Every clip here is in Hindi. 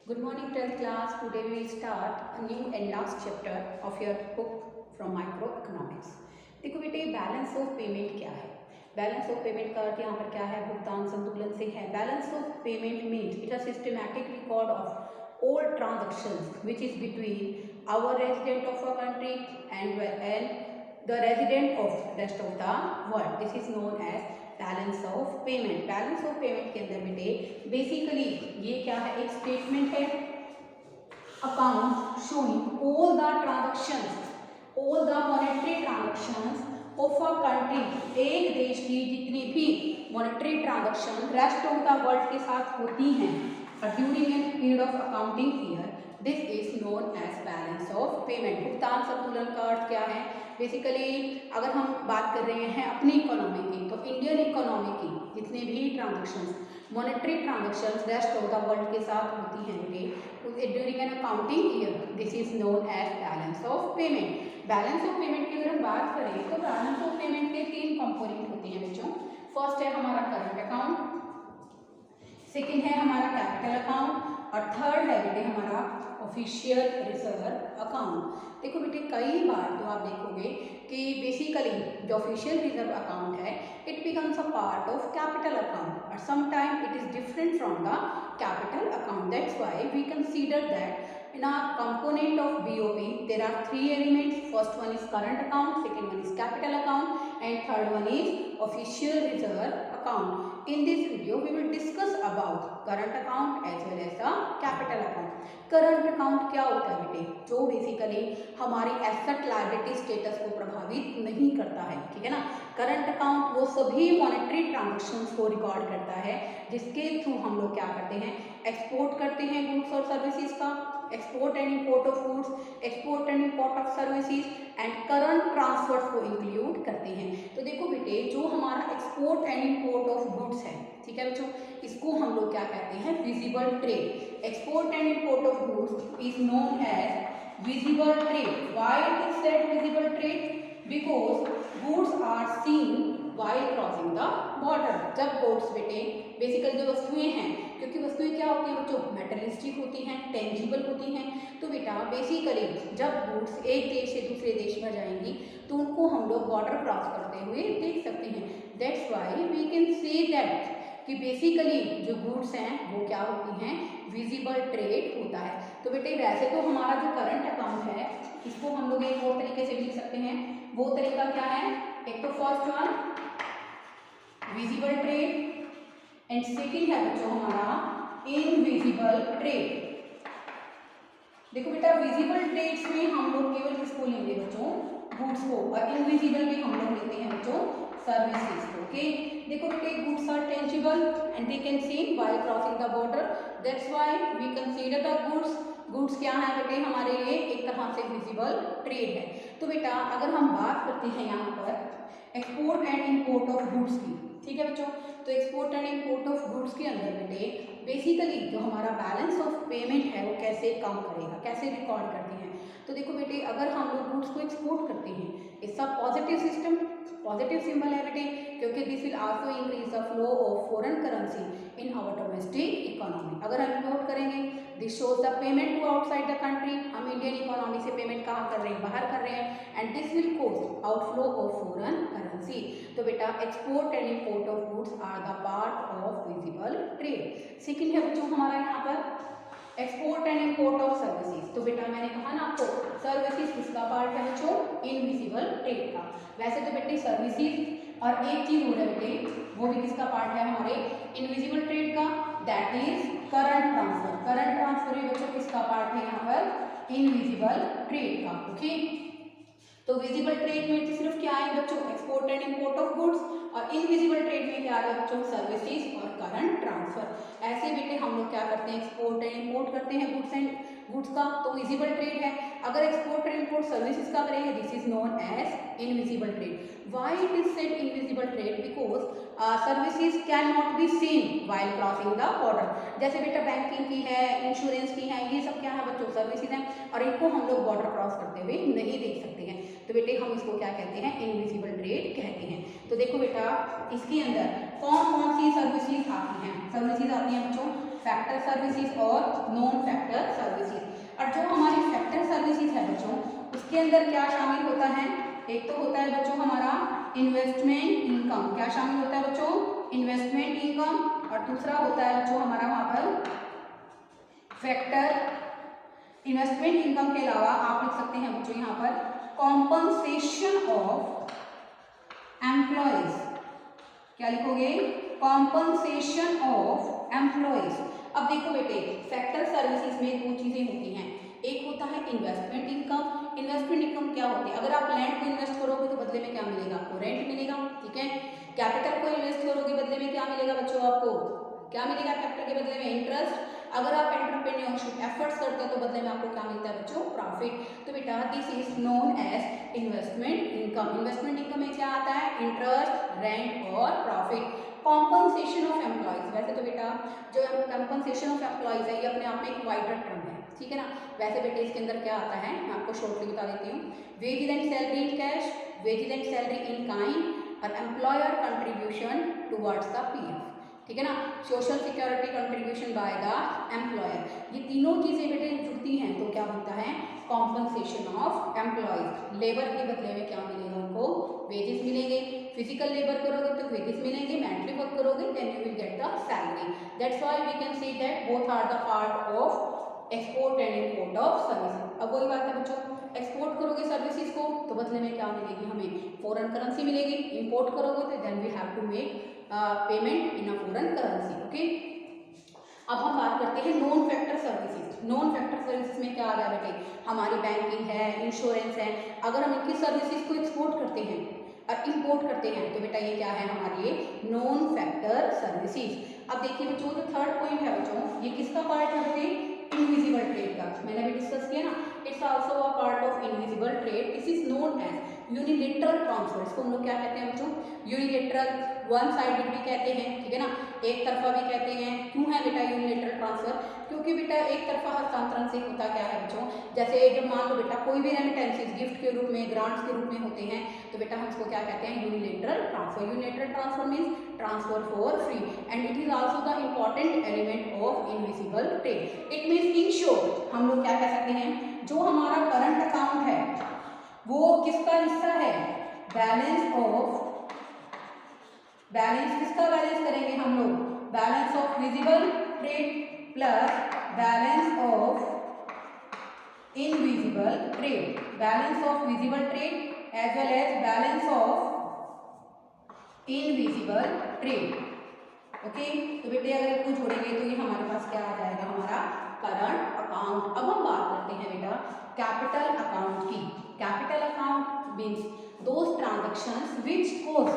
Good morning 12th class. Today we will start a new and last chapter of your book from microeconomics. देखो बेटे बैलेंस ऑफ पेमेंट क्या है। बैलेंस ऑफ पेमेंट का अर्थ यहाँ पर क्या है, भुगतान संतुलन से है। Balance of payment means it a systematic record of all transactions which is between our resident of a country and the resident of rest of the world. This is known as balance of payment. Balance of payment के अंदर बेटे बेसिकली ये क्या है, एक स्टेटमेंट है, account showing all the transactions, all the monetary transactions of a country, एक देश की जितनी भी monetary transaction rest of the world के साथ होती हैं during an period of accounting year, this is known as balance of payment. भुगतान संतुलन का अर्थ क्या है, बेसिकली अगर हम बात कर रहे हैं अपनी इकोनॉमी की, तो इंडियन इकोनॉमी की जितने भी transactions, monetary transactions rest of the world के साथ होती हैं during an accounting year, this is known as balance of payment. Balance of payment की अगर हम बात करें तो बैलेंस ऑफ पेमेंट के तीन कंपोनेंट होते हैं बच्चों। फर्स्ट है हमारा करंट अकाउंट, सेकेंड है हमारा कैपिटल अकाउंट और थर्ड है बेटे हमारा ऑफिशियल रिजर्व अकाउंट। देखो बेटे कई बार तो आप देखोगे कि बेसिकली जो ऑफिशियल रिजर्व अकाउंट है it becomes a part of capital account और some time it is different from the capital account. That's why we consider that in a component of BOP there are three elements. First one is current account, second one is capital account and third one is official reserve account. In this video we will discuss about current account as well as the capital account. Current account क्या होता है बेटे, जो बेसिकली हमारी एसेट लायबिलिटी स्टेटस को प्रभावित नहीं करता है, ठीक है ना। करंट अकाउंट वो सभी मॉनेटरी ट्रांजैक्शंस को रिकॉर्ड करता है जिसके थ्रू हम लोग क्या करते हैं, एक्सपोर्ट करते हैं गुड्स और सर्विसेज का, export and import of goods, export and import of services and current transfers को इंक्लूड करते हैं। तो देखो बेटे जो हमारा export and import of goods है, ठीक है बच्चों, इसको हम लोग क्या कहते हैं, visible trade. Export and import of goods is known as visible trade. Why it is said visible trade, because goods are seen while crossing the border. जब गुड्स बेटे बेसिकली जो वस्तुएं हैं, क्योंकि वस्तुएं क्या होती हैं बच्चों, मेटेरियलिस्टिक होती हैं, टेंजिबल होती हैं, तो बेटा बेसिकली जब गुड्स एक देश से दूसरे देश में जाएंगी तो उनको हम लोग बॉर्डर क्रॉस करते हुए देख सकते हैं। That's why we can say that कि बेसिकली जो गुड्स हैं वो क्या होती हैं, विजिबल ट्रेड होता है। तो बेटे वैसे तो हमारा जो करंट अकाउंट है इसको हम लोग एक और तरीके से लिख सकते हैं। वो तरीका क्या है, एक तो first one visible trade and second है बच्चों हमारा इनविजिबल ट्रेड। देखो बेटा विजिबल ट्रेड्स में हम लोग केवल किसको लेंगे बच्चों, गुड्स को, और इनविजिबल में हम लोग लेते हैं बच्चों सर्विसेज को। ओके देखो बेटे goods are tangible and they can seen while crossing the border, that's why we consider the goods. Goods क्या है बेटे हमारे लिए एक तरह से विजिबल ट्रेड है। तो बेटा अगर हम बात करते हैं यहाँ पर export and import of goods की, ठीक है बच्चों, तो export and import of goods के अंदर बेटे बेसिकली जो हमारा बैलेंस ऑफ पेमेंट है वो कैसे काम करेगा, कैसे रिकॉर्ड करते हैं। तो देखो बेटे अगर हम लोग गुड्स को एक्सपोर्ट करते हैं, इसका पॉजिटिव सिस्टम, पॉजिटिव सिंबल है बेटे, क्योंकि this will also increase the flow of foreign currency in our domestic economy. अगर हम इंपोर्ट करेंगे this shows the payment to outside the country, हम इंडियन इकोनॉमी से पेमेंट कहाँ कर रहे हैं, बाहर कर रहे हैं, and this will cause outflow of foreign currency. तो बेटा export and import of goods are the part of visible trade. Second है बच्चों हमारा यहाँ पर export and import of services. तो बेटा मैंने कहा ना आपको सर्विसेज किसका पार्ट है बच्चों, इनविजिबल ट्रेड का। वैसे तो बेटे सर्विसेज और एक चीज हो रहा है बेटे वो भी किसका पार्ट है, हमारे इनविजिबल ट्रेड का, that is current transfer. Current transfer भी बच्चों किसका पार्ट है यहाँ पर, इनविजिबल ट्रेड का। ओके तो विजिबल ट्रेड में सिर्फ क्या है बच्चों, export and import of goods, और इनविजिबल ट्रेड में क्या है बच्चों, सर्विसेज और करंट ट्रांसफर। ऐसे बेटे हम लोग क्या करते हैं, एक्सपोर्ट एंड इंपोर्ट करते हैं गुड्स का, तो विजिबल ट्रेड है। अगर एक्सपोर्ट एंड इंपोर्ट सर्विसेज का करेंगे this is known as invisible trade. Why it is said invisible trade, because services can not be seen while crossing the border. जैसे बेटा बैंकिंग की है, इंश्योरेंस की है, ये सब क्या है बच्चों सर्विसेज हैं, और इनको हम लोग बॉर्डर क्रॉस करते हुए नहीं देख सकते हैं। तो बेटे हम इसको क्या कहते हैं, इनविजिबल ट्रेड कहते हैं। तो देखो बेटा इसके अंदर कौन कौन सी सर्विसेज आती हैं, सर्विसेज आती हैं बच्चों, फैक्टर सर्विसेज और नॉन फैक्टर सर्विसेज। और जो हमारी फैक्टर सर्विसेज है बच्चों, उसके अंदर क्या शामिल होता है? एक तो होता है बच्चों हमारा इन्वेस्टमेंट इनकम। क्या शामिल होता है बच्चों? Investment income. और दूसरा होता है बच्चों हमारा वहां पर फैक्टर इन्वेस्टमेंट इनकम के अलावा आप लिख सकते हैं बच्चों यहाँ पर कॉम्पनसेशन ऑफ एम्प्लॉयज। क्या लिखोगे? Compensation of employees. अब देखो बेटे, फैक्टर सर्विसेज में दो चीजें होती हैं, एक होता है इन्वेस्टमेंट इनकम। इन्वेस्टमेंट इनकम क्या होती है? अगर आप लैंड को इन्वेस्ट करोगे तो बदले में क्या मिलेगा? आपको रेंट मिलेगा, ठीक है। कैपिटल को इन्वेस्ट करोगे बदले में क्या मिलेगा बच्चों? आपको क्या मिलेगा कैपिटल के बदले में? इंटरेस्ट। अगर आप एंटरप्रेन्योरशिप एफर्ट्स करते हो तो बदले में आपको क्या मिलता है बच्चों? प्रॉफिट। तो बेटा this is known as investment income. Investment income में क्या आता है? इंटरेस्ट, रेंट और प्रॉफिट। कॉम्पनसेशन ऑफ एम्प्लॉयज, वैसे तो बेटा जो कॉम्पनसेशन ऑफ एम्प्लॉयज है ये अपने आप में एक वाइडर टर्म है, ठीक है ना। वैसे बेटे इसके अंदर क्या आता है मैं आपको शॉर्टली बता देती हूँ। Wages and salary in cash, wages and salary in kind और employer contribution towards the PF, ठीक है ना। Social security contribution by the employer, ये तीनों चीजें बेटे जुड़ती हैं तो क्या बनता है? Compensation of employees. लेबर के बदले में क्या मिलेगा उनको? वेजेस मिलेंगे। फिजिकल लेबर करोगे तो वेजेस मिलेंगे, मेंटली वर्क करोगे then you will get the salary. That's why we can say that both are the part of export and import of services. अब वही बात है बच्चों, एक्सपोर्ट करोगे सर्विसेज को तो बदले में क्या मिलेगी हमें? फॉरेन करेंसी मिलेगी। इंपोर्ट करोगे तो then we have to make payment in a foreign currency, okay. अब हम बात करते हैं non factor services. Non factor services में क्या आ गया बेटे? हमारी बैंकिंग है, इंश्योरेंस है। अगर हम इनकी सर्विसेज को एक्सपोर्ट करते हैं और इंपोर्ट करते हैं तो बेटा ये क्या है हमारे ये नॉन फैक्टर सर्विसेज। अब देखिए बच्चों जो थर्ड पॉइंट है बच्चों, ये किसका पार्ट है बेटे? इनविजिबल ट्रेड का। मैंने अभी डिस्कस किया ना, it's also a part of invisible trade. This is known as unilateral transfer. इसको हम लोग क्या कहते हैं बच्चों? यूनिलेटरल, वन साइडेड भी कहते हैं, ठीक है ना, एक तरफा भी कहते हैं। क्यों है बेटा यूनिलेटरल ट्रांसफर? क्योंकि बेटा एक तरफा हस्तांतरण से होता क्या है बच्चों? जैसे जब मान लो बेटा कोई भी रेमिटेंसेस गिफ्ट के रूप में, ग्रांट्स के रूप में होते हैं तो बेटा हम इसको क्या कहते हैं? Unilateral transfer. Unilateral transfer means transfer for free and it is also the important element of invisible trade. It means in short हम लोग क्या कह सकते हैं, जो हमारा करंट अकाउंट है वो किसका हिस्सा है? बैलेंस ऑफ, बैलेंस किसका बैलेंस करेंगे हम लोग? Balance of visible trade plus balance of invisible trade. Balance of visible trade as well as balance of invisible trade, okay. तो बेटे अगर इसको जोड़ेंगे तो ये हमारे पास क्या आ जाएगा? हमारा करंट अकाउंट। अब हम बात करते हैं बेटा कैपिटल अकाउंट की। Capital account means those transactions which cause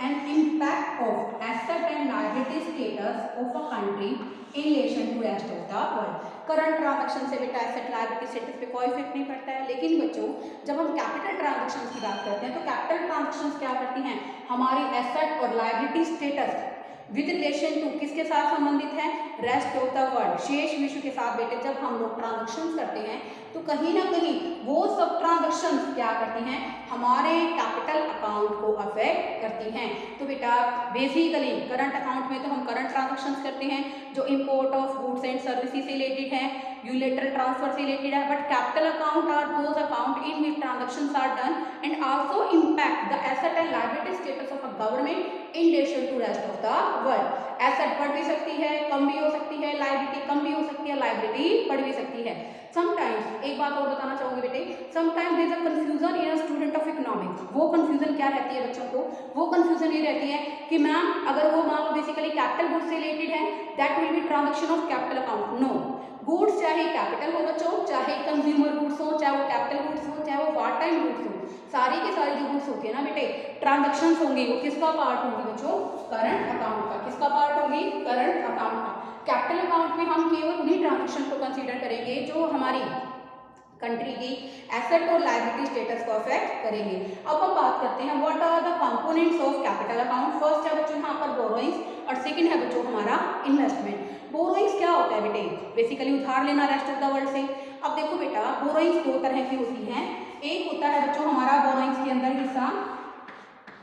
an impact of asset and liability status of a country in relation to rest of the world। Current transaction से बेटा एसेट लायबिलिटी स्टेटस पे कोई इफेक्ट नहीं पड़ता है, लेकिन बच्चों जब हम कैपिटल ट्रांजैक्शंस की बात करते हैं तो कैपिटल ट्रांजैक्शंस क्या करती हैं? हमारी एसेट और liability status with relation to किसके साथ संबंधित है? रेस्ट ऑफ द वर्ल्ड, शेष विश्व के साथ। बेटे जब हम लोग ट्रांजैक्शंस करते हैं तो कहीं ना कहीं वो सब ट्रांजैक्शंस क्या करती हैं? हमारे कैपिटल अकाउंट को अफेक्ट करती हैं। तो बेटा बेसिकली करंट अकाउंट में तो हम करंट ट्रांजैक्शंस करते हैं जो import of goods and services से रिलेटेड है, यूनिलेटरल ट्रांसफर से रिलेटेड है। But capital account are those account in which transactions are done and also impact the asset and liability status of a government in relation to rest of the world. Asset बढ़ भी सकती है, कम भी हो सकती है, लायबिलिटी कम भी हो सकती है, लायबिलिटी बढ़ भी सकती है। समटाइम्स एक बात और बताना चाहूंगी बेटे, sometimes there is a confusion in a student of economics. वो कंफ्यूजन क्या रहती है बच्चों को? वो कंफ्यूजन ये रहती है कि मैम अगर वो मान लो बेसिकली कैपिटल गुड्स से रिलेटेड है that will be transaction of capital account. No, goods चाहे कैपिटल हो बच्चों, चाहे कंज्यूमर गुड्स हो, चाहे वो कैपिटल गुड्स हो, चाहे वो वार टाइम गुड्स हो, सारी की सारी जो गुड्स होती है ना बेटे ट्रांजैक्शंस होंगी वो किसका पार्ट होंगी बच्चों? करंट अकाउंट का। किसका पार्ट होगी? करंट अकाउंट का। कैपिटल अकाउंट में हम केवल उन्हीं ट्रांजैक्शन को कंसीडर करेंगे जो हमारी कंट्री की एसेट और लायबिलिटी स्टेटस को अफेक्ट करेंगे। अब हम बात करते हैं what are the components of capital account. First है बच्चों यहाँ पर बोरोइंग्स और सेकंड है बच्चों हमारा इन्वेस्टमेंट। बोरोइंग्स क्या होता है बेटे? बेसिकली उधार लेना रेस्ट ऑफ द वर्ल्ड से। अब देखो बेटा बोरोइंग्स दो तरह की होती हैं। एक होता है बच्चों हमारा बोरोइंग्स के अंदर हिस्सा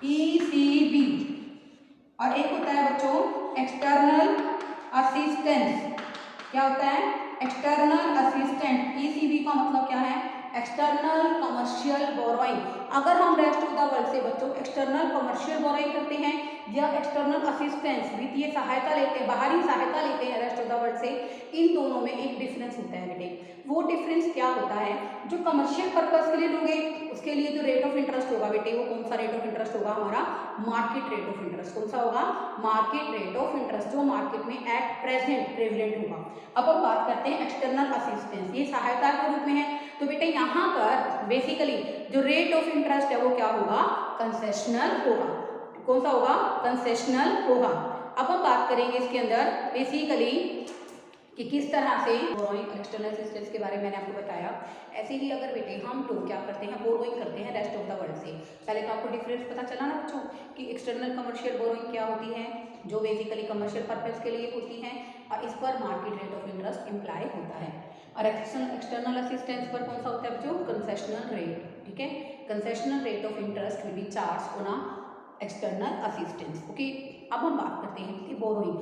ECB और एक होता है बच्चों एक्सटर्नल असिस्टेंस क्या होता है, एक्सटर्नल असिस्टेंट, ईसीबी का मतलब क्या है, एक्सटर्नल कमर्शियल बोरोइंग। अगर हम रेस्ट ऑफ द वर्ल्ड से बच्चों एक्सटर्नल कमर्शियल बोरोइंग करते हैं या एक्सटर्नल असिस्टेंस वित्तीय सहायता लेते हैं, बाहरी सहायता लेते हैं रेस्ट ऑफ द वर्ल्ड से, इन दोनों में एक डिफरेंस होता है बेटे। वो डिफरेंस क्या होता है, जो कमर्शियल पर्पस के लिए लोगे उसके लिए जो रेट ऑफ इंटरेस्ट होगा बेटे, वो कौन सा रेट ऑफ इंटरेस्ट होगा हमारा, मार्केट रेट ऑफ इंटरेस्ट। कौन सा होगा, मार्केट रेट ऑफ इंटरेस्ट, जो मार्केट में एट प्रेजेंट प्रेवलेंट होगा। अब हम बात करते हैं एक्सटर्नल असिस्टेंस, ये सहायता के रूप में है। तो बेटे यहाँ पर बेसिकली जो रेट ऑफ इंटरेस्ट है वो क्या होगा, कंसेशनल होगा। कौन सा होगा, कंसेशनल होगा। अब हम बात करेंगे इसके अंदर बेसिकली कि किस तरह से बोरोइंग एक्सटर्नल असिस्टेंस के बारे में मैंने आपको बताया। ऐसे ही अगर बेटे हम लोग क्या करते हैं, बोरोइंग करते हैं रेस्ट ऑफ द वर्ल्ड से, पहले तो आपको डिफरेंस पता चला ना बच्चों कि एक्सटर्नल कमर्शियल बोरोइंग क्या होती है, जो बेसिकली कमर्शियल पर्पस के लिए होती है और इस पर market rate of interest imply होता है। और एक्सटर्नल असिस्टेंस पर कौन सा होता है बच्चों, कंसेशनल रेट। ठीक है, concessional rate of interest will be charge on external assistance. Okay, अब हम बात करते हैं कि borrowing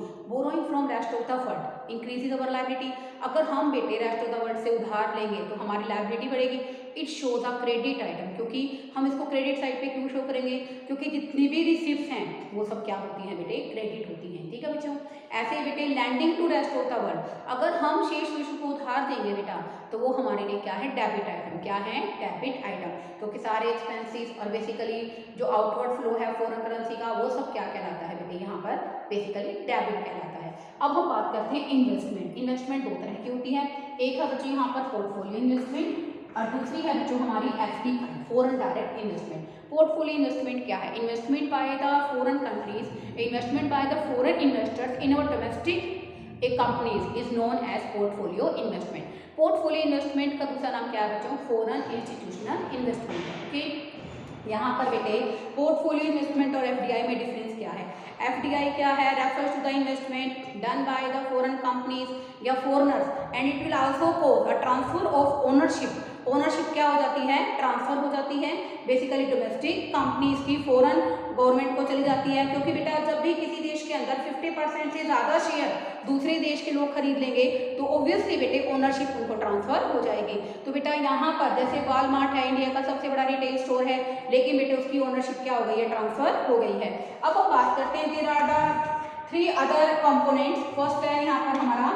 from rest of the world increases our liability. अगर हम बेटे रेस्ट ऑफ द वर्ल्ड से उधार लेंगे तो हमारी लायबिलिटी बढ़ेगी। It shows a credit item, क्योंकि हम इसको क्रेडिट साइड पे क्यों शो करेंगे, क्योंकि जितनी भी रिसिप्ट्स हैं वो सब क्या होती हैं बेटे, क्रेडिट होती हैं। ठीक है बच्चों, ऐसे ही बेटे lending to rest of the world, अगर हम शेष विश्व को उधार देंगे बेटा तो वो हमारे लिए क्या है, डेबिट आइटम। क्या है, डेबिट आइटम, क्योंकि सारे एक्सपेंसेस और बेसिकली जो आउटवर्ड फ्लो है फॉरेन करेंसी का वो सब क्या कहलाता है बेटे, यहाँ पर बेसिकली डेबिट कहलाता है। अब हम बात करते हैं इन्वेस्टमेंट। इन्वेस्टमेंट दो तरह की होती है, एक है बच्चों यहाँ पर पोर्टफोलियो इन्वेस्टमेंट और दूसरी है बच्चों हमारी FDI, foreign direct investment. Portfolio investment क्या है, investment by the foreign countries, investment by the foreign investors in our domestic companies is known as portfolio investment. Portfolio investment का दूसरा नाम क्या है बच्चों, फॉरेन इंस्टीट्यूशनल इन्वेस्टमेंट। ओके, यहाँ पर बेटे पोर्टफोलियो इन्वेस्टमेंट और एफडीआई में डिफरेंस क्या है। एफडीआई क्या है, refers to the investment done by the foreign companies या foreigners and it will also cause a transfer of ownership. Ownership क्या हो जाती है, ट्रांसफर हो जाती है बेसिकली डोमेस्टिक कंपनीज की फॉरेन गवर्नमेंट को चली जाती है। क्योंकि बेटा जब भी किसी देश के अंदर 50% से ज़्यादा शेयर दूसरे देश के लोग खरीद लेंगे तो ऑब्वियसली बेटे ओनरशिप उनको ट्रांसफर हो जाएगी। तो बेटा यहाँ पर जैसे वॉलमार्ट है, इंडिया का सबसे बड़ा रिटेल स्टोर है, लेकिन बेटे उसकी ओनरशिप क्या हो गई है, ट्रांसफर हो गई है। अब हम बात करते हैं there are the 3 other components. First है यहाँ पर हमारा,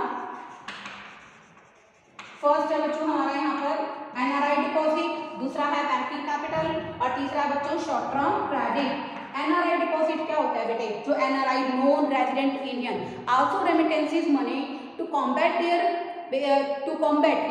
फर्स्ट है बच्चों हमारा यहाँ पर एनआरआई डिपॉजिट, दूसरा है बैंकिंग कैपिटल और तीसरा है बच्चों short term credit. NRI deposit क्या होता है बेटे, जो NRI non resident Indian also remittances money to combat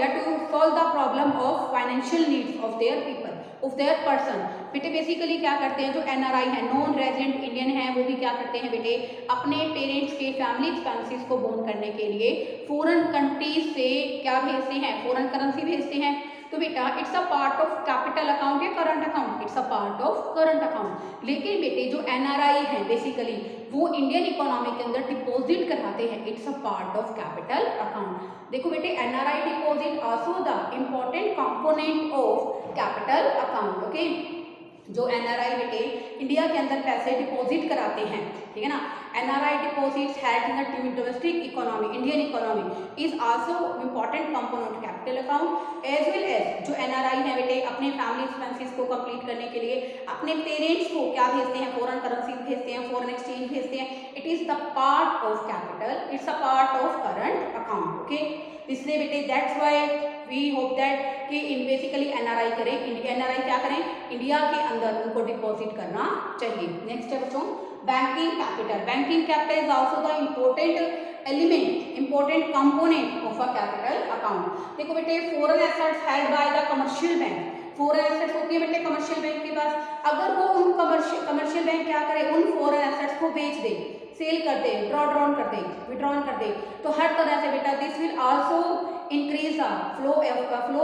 या to solve the problem of financial needs of their people of their person. बेटे बेसिकली क्या करते हैं, जो एनआरआई है नॉन रेजिडेंट इंडियन है वो भी क्या करते हैं बेटे, अपने पेरेंट्स के फैमिली एक्सपेंसेस को बोन करने के लिए फॉरेन कंट्रीज से क्या भेजते हैं, फॉरेन करेंसी भेजते हैं। तो बेटा it's a part of capital account या current account, it's a part of current account. लेकिन बेटे जो एनआरआई है बेसिकली वो इंडियन इकोनॉमी के अंदर डिपॉजिट कराते हैं, it's a part of capital account. देखो बेटे NRI deposit also the important component of capital account. Okay, जो एनआरआई बेटे इंडिया के अंदर पैसे डिपॉजिट कराते हैं, ठीक है ना, NRI deposits held in the domestic economy, Indian economy is also important component capital account as well as जो एनआरआई है बेटे अपने फैमिली एक्सपेंसेस को कंप्लीट करने के लिए अपने पेरेंट्स को क्या भेजते हैं, फॉरेन करेंसी भेजते हैं, फॉरेन एक्सचेंज भेजते हैं। It is the part of capital, it's a part of current account. Okay, इसलिए बेटे that's why we hope that कि इन बेसिकली एनआरआई करें, एनआरआई क्या करें, इंडिया के अंदर उनको डिपॉजिट करना चाहिए। नेक्स्ट है बच्चों banking capital. Banking capital is also the important element, important component of a capital account. देखो बेटे foreign assets held by the commercial bank, foreign assets होती है बेटे कमर्शियल बैंक के पास, अगर वो उन कमर्शियल बैंक क्या करे, उन फॉरेन एसेट्स को बेच दे, सेल कर दे, ड्रॉन कर दे, विड्रॉन कर दे, तो हर तरह से बेटा this will also increase the flow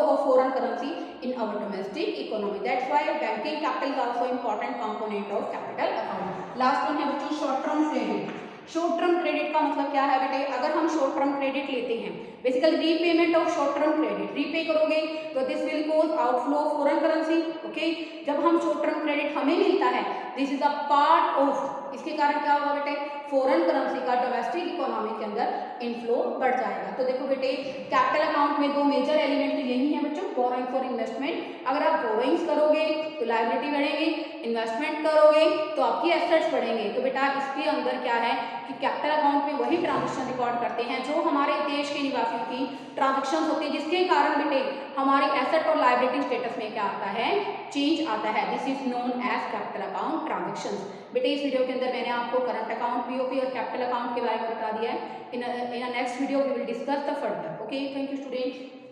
of foreign currency in our domestic economy. That's why banking capital is also important component of capital account. Last one है बच्चों short term credit. Short term credit का मतलब क्या है बेटे, अगर हम शॉर्ट टर्म क्रेडिट लेते हैं basically repayment of short term credit, repay करोगे तो this will cause outflow of foreign currency. Okay, जब हम शॉर्ट टर्म क्रेडिट हमें मिलता है this is a part of, इसके कारण क्या होगा बेटे, फॉरेन करेंसी का डोमेस्टिक इकोनॉमी के अंदर इनफ्लो बढ़ जाएगा। तो देखो बेटे, कैपिटल अकाउंट में दो मेजर एलिमेंट यही है बच्चों, बोरोइंग फॉर इन्वेस्टमेंट। अगर आप बोरोइंग्स करोगे तो लायबिलिटी बढ़ेगी, इन्वेस्टमेंट करोगे तो आपकी एसेट्स बढ़ेंगे। तो बेटा इसके अंदर क्या है कि कैपिटल अकाउंट में वही ट्रांजेक्शन रिकॉर्ड करते हैं जो हमारे देश के निवासियों की ट्रांजेक्शन होती है, जिसके कारण बेटे हमारे एसेट और लायबिलिटी स्टेटस में क्या आता है, चेंज आता है। This is known as capital account transactions. बेटे इस वीडियो के अंदर मैंने आपको करंट अकाउंट, पीओपी और कैपिटल अकाउंट के बारे में बता दिया है। In next video we will discuss the further. Okay, thank you student.